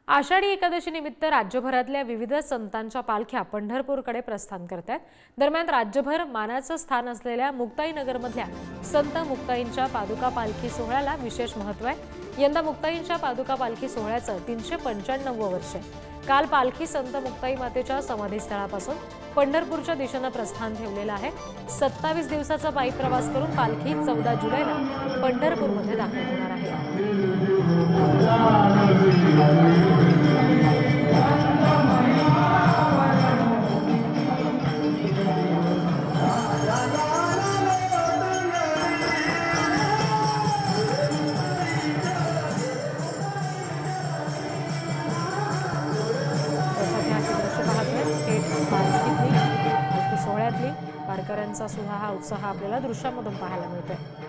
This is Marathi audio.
आषाढी एकादशी निमित्त राज्यभरातल्या विविध संतांच्या पालख्या पंढरपूरकडे प्रस्थान करतात। दरम्यान राज्यभर मानाचं स्थान असलेल्या मुक्ताईनगरमधल्या संत मुक्ताईंच्या पादुका पालखी सोहळ्याला विशेष महत्त्व आहे। यंदा मुक्ताईंच्या पादुका पालखी सोहळ्याचं 395वं वर्ष आहे। काल पालखी संत मुक्ताई मातेच्या समाधीस्थळापासून पंढरपूरच्या दिशेने प्रस्थान ठेवलेलं आहे। 27 दिवसाचा पायी प्रवास करून पालखी 14 जुलैला पंढरपूरमध्ये दाखल होणार आहे। सोहळ्यातली वारकऱ्यांचा सुद्धा हा उत्साह आपल्याला दृश्यामधून पाहायला मिळतोय।